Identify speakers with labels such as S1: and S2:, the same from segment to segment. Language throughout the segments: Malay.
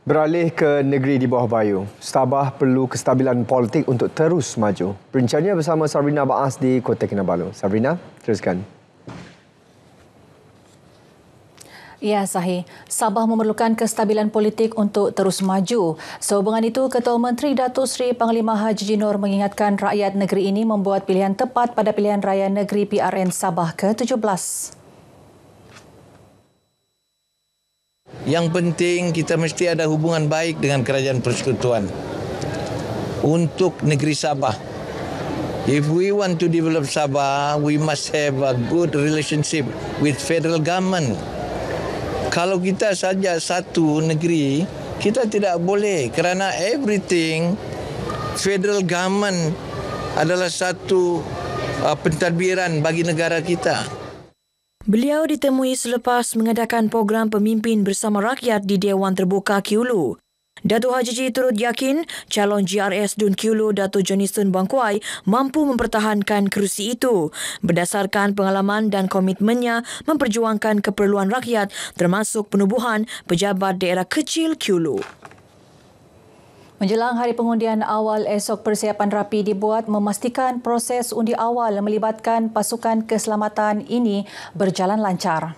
S1: Beralih ke negeri di bawah bayu, Sabah perlu kestabilan politik untuk terus maju. Perinciannya bersama Sabrina Baas di Kota Kinabalu. Sabrina, teruskan.
S2: Ya, Sahih. Sabah memerlukan kestabilan politik untuk terus maju. Sehubungan itu, Ketua Menteri Datuk Seri Panglima Haji Jinor mengingatkan rakyat negeri ini membuat pilihan tepat pada pilihan raya negeri PRN Sabah ke-17.
S3: Yang penting kita mesti ada hubungan baik dengan Kerajaan Persekutuan untuk negeri Sabah. If we want to develop Sabah, we must have a good relationship with federal government. Kalau kita saja satu negeri, kita tidak boleh kerana everything federal government adalah satu pentadbiran bagi negara kita.
S4: Beliau ditemui selepas mengadakan program pemimpin bersama rakyat di Dewan Terbuka Kiulu. Datuk Haji Ji turut yakin calon GRS Dun Kiulu Datuk Jonison Bangkuai mampu mempertahankan kerusi itu berdasarkan pengalaman dan komitmennya memperjuangkan keperluan rakyat termasuk penubuhan pejabat daerah kecil Kiulu.
S2: Menjelang hari pengundian awal esok, persiapan rapi dibuat memastikan proses undi awal melibatkan pasukan keselamatan ini berjalan lancar.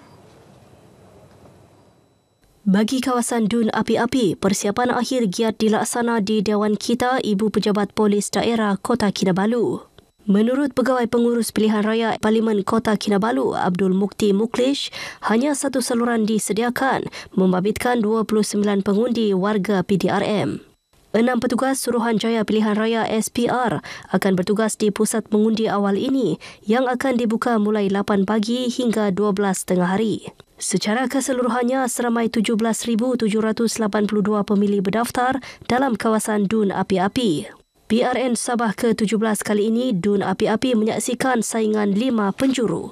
S5: Bagi kawasan Dun Api-Api, persiapan akhir giat dilaksana di Dewan Kita Ibu Pejabat Polis Daerah Kota Kinabalu. Menurut Pegawai Pengurus Pilihan Raya Parlimen Kota Kinabalu, Abdul Mukti Muklish, hanya satu saluran disediakan membabitkan 29 pengundi warga PDRM. 6 petugas Suruhanjaya Pilihan Raya SPR akan bertugas di pusat mengundi awal ini yang akan dibuka mulai 8 pagi hingga 12 tengah hari. Secara keseluruhannya, seramai 17,782 pemilih berdaftar dalam kawasan Dun Api-Api. PRN Sabah ke-17 kali ini, Dun Api-Api menyaksikan saingan 5 penjuru.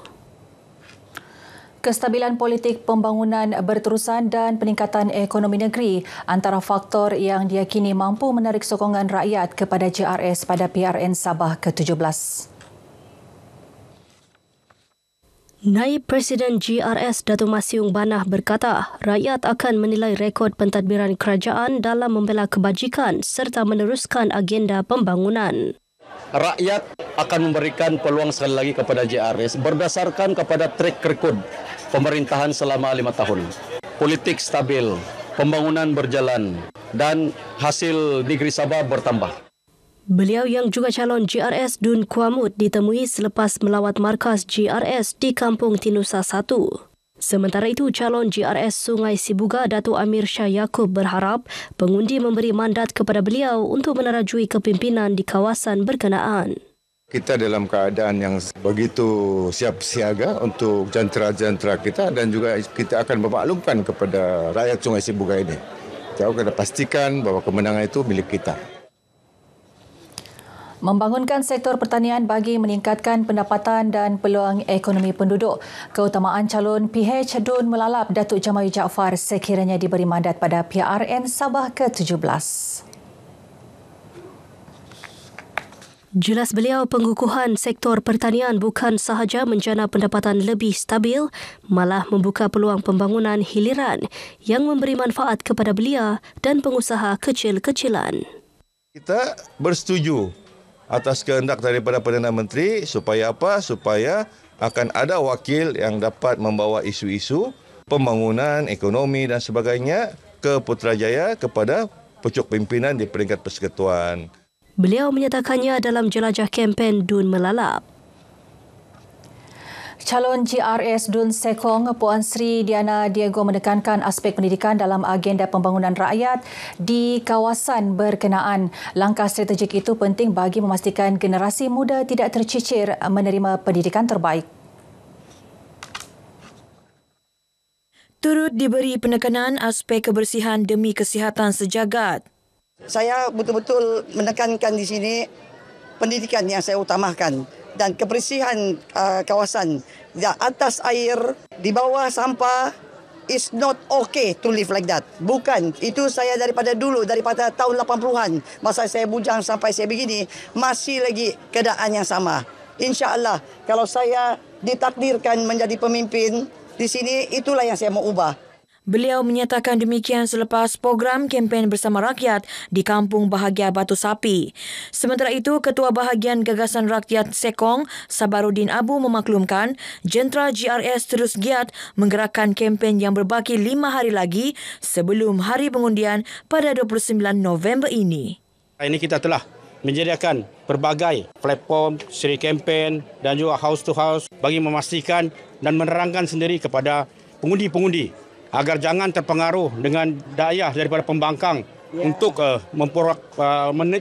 S2: Kestabilan politik, pembangunan berterusan dan peningkatan ekonomi negeri antara faktor yang diyakini mampu menarik sokongan rakyat kepada JRS pada PRN Sabah ke-17.
S5: Naib Presiden GRS Datuk Masiung Banah berkata, rakyat akan menilai rekod pentadbiran kerajaan dalam membela kebajikan serta meneruskan agenda pembangunan.
S6: Rakyat akan memberikan peluang sekali lagi kepada JRS berdasarkan kepada track record pemerintahan selama 5 tahun. Politik stabil, pembangunan berjalan dan hasil negeri Sabah bertambah.
S5: Beliau yang juga calon GRS Dun Kuamut ditemui selepas melawat markas GRS di Kampung Tinusa 1. Sementara itu, calon GRS Sungai Sibuga Datuk Amir Shah Yaakob berharap pengundi memberi mandat kepada beliau untuk menerajui kepimpinan di kawasan berkenaan.
S7: Kita dalam keadaan yang begitu siap siaga untuk jentera-jentera kita dan juga kita akan memaklumkan kepada rakyat Sungai Sibuga ini. Kita akan pastikan bahawa kemenangan itu milik kita.
S2: Membangunkan sektor pertanian bagi meningkatkan pendapatan dan peluang ekonomi penduduk. Keutamaan calon PH Dun Melalap Datuk Jamayu Jaafar sekiranya diberi mandat pada PRN Sabah ke-17.
S5: Jelas beliau, pengukuhan sektor pertanian bukan sahaja menjana pendapatan lebih stabil, malah membuka peluang pembangunan hiliran yang memberi manfaat kepada belia dan pengusaha kecil-kecilan.
S7: Kita bersetuju atas kehendak daripada Perdana Menteri supaya apa? Supaya akan ada wakil yang dapat membawa isu-isu pembangunan, ekonomi dan sebagainya ke Putrajaya kepada pucuk pimpinan di peringkat persekutuan.
S5: Beliau menyatakannya dalam jelajah kempen Dun Melalap.
S2: Calon GRS Dun Sekong Puan Sri Diana Diego menekankan aspek pendidikan dalam agenda pembangunan rakyat di kawasan berkenaan. Langkah strategik itu penting bagi memastikan generasi muda tidak tercicir menerima pendidikan terbaik.
S4: Turut diberi penekanan aspek kebersihan demi kesihatan sejagat.
S8: Saya betul-betul menekankan di sini pendidikan yang saya utamakan dan kebersihan kawasan. Di atas air, di bawah sampah, it's not okay to live like that. Bukan, itu saya daripada dulu, daripada tahun 80-an. Masa saya bujang sampai saya begini, masih lagi keadaan yang sama. InsyaAllah, kalau saya ditakdirkan menjadi pemimpin di sini, itulah yang saya mau ubah.
S4: Beliau menyatakan demikian selepas program kempen bersama rakyat di Kampung Bahagia Batu Sapi. Sementara itu, Ketua Bahagian Gagasan Rakyat Sekong, Sabarudin Abu memaklumkan jentera GRS terus giat menggerakkan kempen yang berbaki 5 hari lagi sebelum hari pengundian pada 29 November ini.
S9: Ini kita telah menyediakan berbagai platform, siri kempen dan juga house to house bagi memastikan dan menerangkan sendiri kepada pengundi-pengundi agar jangan terpengaruh dengan daya daripada pembangkang untuk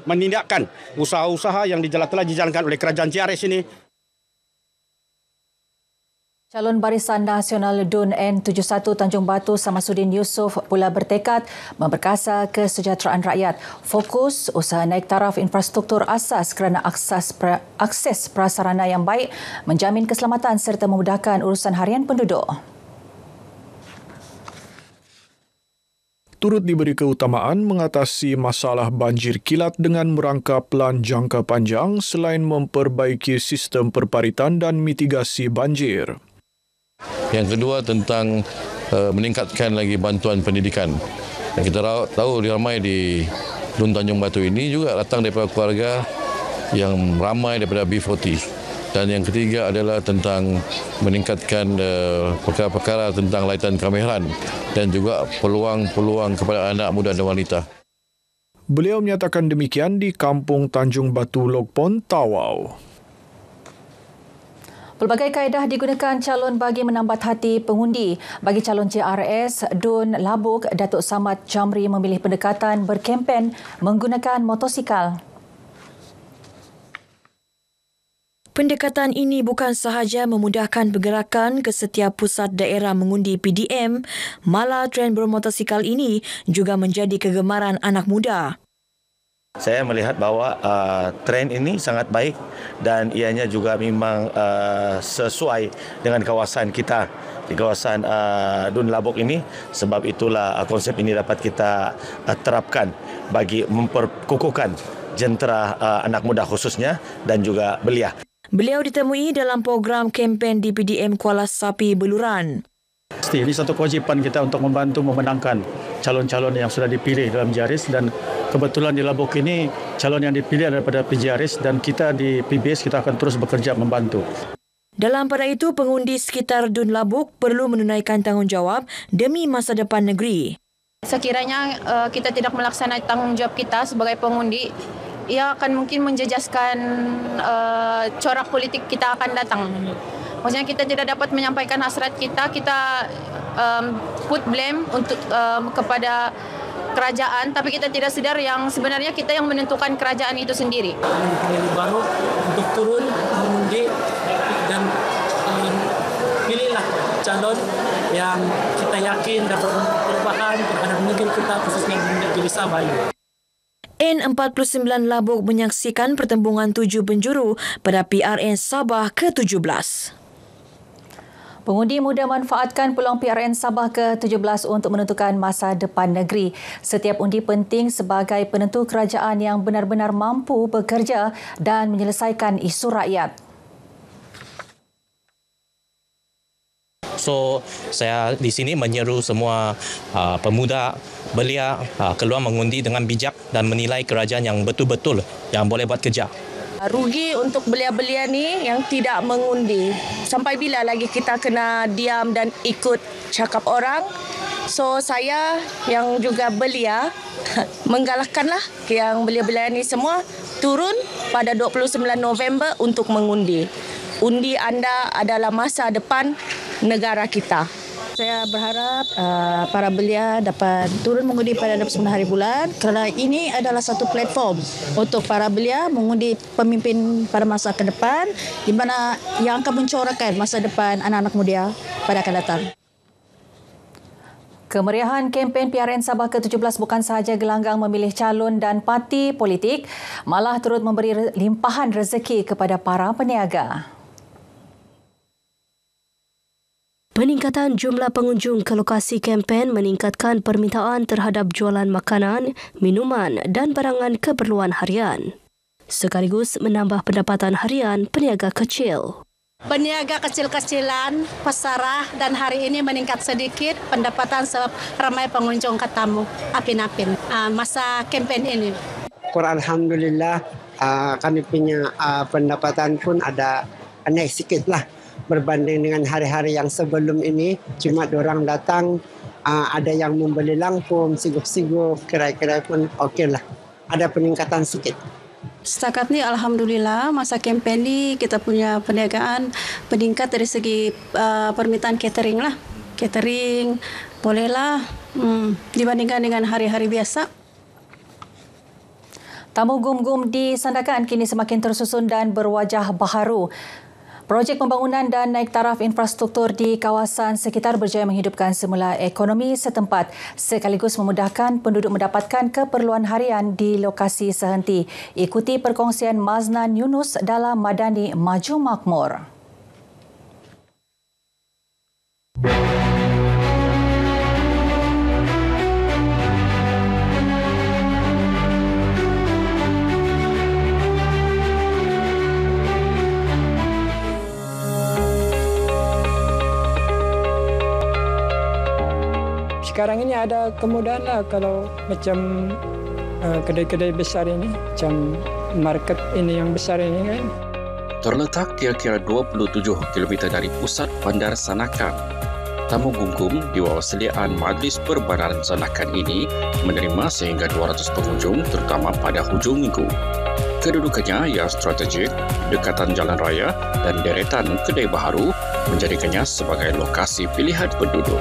S9: menindakkan usaha-usaha yang telah dijalankan oleh kerajaan GRS ini.
S2: Calon Barisan Nasional DUN N71 Tanjung Batu Samasuddin Yusof pula bertekad memperkasa kesejahteraan rakyat. Fokus usaha naik taraf infrastruktur asas kerana akses prasarana yang baik, menjamin keselamatan serta memudahkan urusan harian penduduk.
S10: Turut diberi keutamaan mengatasi masalah banjir kilat dengan merangka pelan jangka panjang selain memperbaiki sistem perparitan dan mitigasi banjir.
S11: Yang kedua tentang meningkatkan lagi bantuan pendidikan. Dan kita tahu ramai di DUN Tanjung Batu ini juga datang daripada keluarga yang ramai daripada B40. Dan yang ketiga adalah tentang meningkatkan perkara-perkara tentang laitan kemahiran dan juga peluang-peluang kepada anak muda dan wanita.
S10: Beliau menyatakan demikian di Kampung Tanjung Batu Lokpon, Tawau.
S2: Pelbagai kaedah digunakan calon bagi menambat hati pengundi. Bagi calon JRS DUN Labuk, Datuk Samad Jamri memilih pendekatan berkempen menggunakan motosikal.
S4: Pendekatan ini bukan sahaja memudahkan pergerakan ke setiap pusat daerah mengundi PDM, malah trend bermotosikal ini juga menjadi kegemaran anak muda.
S12: Saya melihat bahawa trend ini sangat baik dan ianya juga memang sesuai dengan kawasan kita di kawasan DUN Labuk ini. Sebab itulah konsep ini dapat kita terapkan bagi memperkukuhkan jentera anak muda khususnya dan juga belia.
S4: Beliau ditemui dalam program kempen di PDM Kuala Sapi Beluran.
S9: Ini satu kewajipan kita untuk membantu memenangkan calon-calon yang sudah dipilih dalam JRS dan kebetulan di Labuk ini calon yang dipilih daripada PJRS dan kita di PBS kita akan terus bekerja membantu.
S4: Dalam pada itu, pengundi sekitar DUN Labuk perlu menunaikan tanggungjawab demi masa depan negeri.
S13: Sekiranya kita tidak melaksanakan tanggungjawab kita sebagai pengundi, ia akan mungkin menjejaskan corak politik kita akan datang. Maksudnya kita tidak dapat menyampaikan hasrat kita put blame untuk kepada kerajaan, tapi kita tidak sedar yang sebenarnya kita yang menentukan kerajaan itu sendiri.
S14: Pemilih baru untuk turun mengundi dan pilihlah calon yang kita yakin dapat perubahan terhadap negeri kita khususnya di negeri Sabah ini.
S4: N49 Labuk menyaksikan pertembungan 7 penjuru pada PRN Sabah ke-17.
S2: Pengundi muda manfaatkan peluang PRN Sabah ke-17 untuk menentukan masa depan negeri. Setiap undi penting sebagai penentu kerajaan yang benar-benar mampu bekerja dan menyelesaikan isu rakyat.
S15: So, saya di sini menyeru semua pemuda belia keluar mengundi dengan bijak dan menilai kerajaan yang betul-betul yang boleh buat kerja.
S16: Rugi untuk belia-belia ni yang tidak mengundi. Sampai bila lagi kita kena diam dan ikut cakap orang? So, saya yang juga belia menggalakkanlah yang belia-belia ni semua turun pada 29 November untuk mengundi. Undi anda adalah masa depan negara kita.
S17: Saya berharap para belia dapat turun mengundi pada 29 hari bulan kerana ini adalah satu platform untuk para belia mengundi pemimpin pada masa ke depan di mana yang akan mencorakkan masa depan anak-anak muda pada akan datang.
S2: Kemeriahan kempen PRN Sabah ke-17 bukan sahaja gelanggang memilih calon dan parti politik, malah turut memberi limpahan rezeki kepada para peniaga.
S5: Peningkatan jumlah pengunjung ke lokasi kempen meningkatkan permintaan terhadap jualan makanan, minuman dan barangan keperluan harian. Sekaligus menambah pendapatan harian peniaga kecil.
S18: Peniaga kecil-kecilan, pesara, dan hari ini meningkat sedikit pendapatan sebab ramai pengunjung katamu apin-apin masa kempen ini.
S19: Alhamdulillah kami punya pendapatan pun ada naik sikit lah berbanding dengan hari-hari yang sebelum ini. Cuma orang datang ada yang membeli langpum, sigup-sigup, kerai-kerai pun okey lah. Ada peningkatan sikit.
S17: Setakat ni Alhamdulillah masa kempen ni kita punya perniagaan meningkat dari segi permintaan catering lah. Catering bolehlah dibandingkan dengan hari-hari biasa.
S2: Tamu gum-gum di Sandakan kini semakin tersusun dan berwajah baharu. Projek pembangunan dan naik taraf infrastruktur di kawasan sekitar berjaya menghidupkan semula ekonomi setempat sekaligus memudahkan penduduk mendapatkan keperluan harian di lokasi sehenti. Ikuti perkongsian Maznan Yunus dalam Madani Maju Makmur.
S20: Sekarang ini ada kemudahan lah kalau macam kedai-kedai besar ini, macam market ini yang besar ini kan.
S21: Terletak kira-kira 27 km dari pusat bandar Sandakan. Tamu gum-gum di bawah sediaan Majlis Perbandaran Sandakan ini menerima sehingga 200 pengunjung terutama pada hujung minggu. Kedudukannya yang strategik, dekatan jalan raya dan deretan kedai baharu menjadikannya sebagai lokasi pilihan penduduk.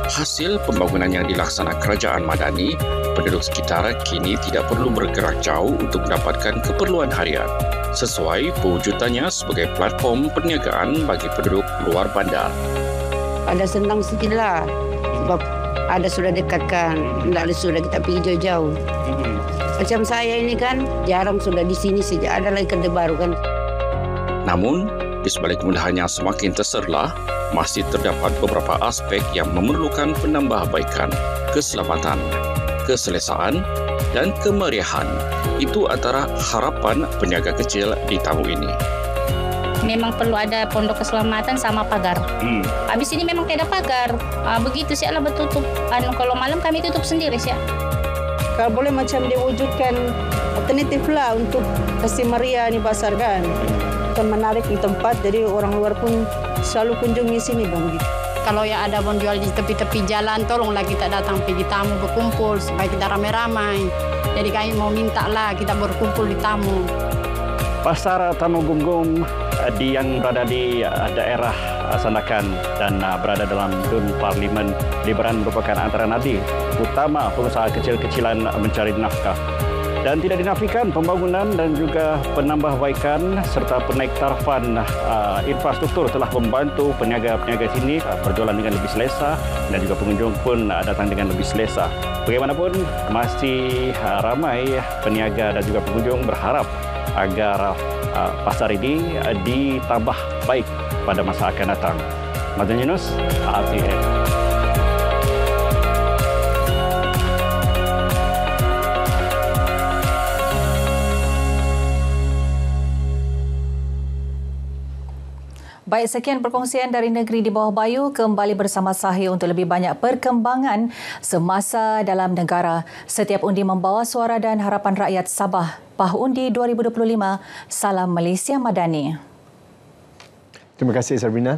S21: Hasil pembangunan yang dilaksanakan Kerajaan Madani, penduduk sekitar kini tidak perlu bergerak jauh untuk mendapatkan keperluan harian. Sesuai pewujudannya sebagai platform perniagaan bagi penduduk luar bandar.
S22: Ada senang sikit lah sebab ada sudah dekatkan, tidak ada sudah kita pergi jauh-jauh. Macam saya ini kan jarang sudah di sini sejak ada lagi kedai baru kan.
S21: Namun, di sebalik kemudahannya semakin terserlah, masih terdapat beberapa aspek yang memerlukan penambahbaikan, keselamatan, keselesaan dan kemeriahan. Itu antara harapan peniaga kecil di tamu ini.
S23: Memang perlu ada pondok keselamatan sama pagar. Habis ini memang tidak ada pagar. Begitu sialah bertutup. Kalau malam kami tutup sendiri siap.
S17: Kalau boleh macam diwujudkan alternatif lah untuk kasih meriah ni pasar kan. Dan menarik di tempat jadi orang luar pun selalu kunjungi sini bang.
S24: Kalau ya ada bonjual di tepi-tepi jalan, tolonglah kita datang pergi tamu berkumpul supaya kita ramai-ramai. Jadi kami mau minta lah kita berkumpul di tamu.
S25: Pasar Tamu Gum-Gum yang berada di daerah Sandakan dan berada dalam Dun Parlimen Liberan merupakan antara nadi utama pengusaha kecil-kecilan mencari nafkah. Dan tidak dinafikan pembangunan dan juga penambahbaikan serta penaiktarafan infrastruktur telah membantu peniaga-peniaga sini berjualan dengan lebih selesa dan juga pengunjung pun datang dengan lebih selesa. Bagaimanapun masih ramai peniaga dan juga pengunjung berharap agar pasar ini ditambah baik pada masa akan datang. Mazlan Yunus, RTN.
S2: Baik, sekian perkongsian dari Negeri di Bawah Bayu. Kembali bersama Sahih untuk lebih banyak perkembangan semasa dalam negara. Setiap undi membawa suara dan harapan rakyat Sabah. PAH Undi 2025. Salam Malaysia Madani.
S1: Terima kasih Sabrina.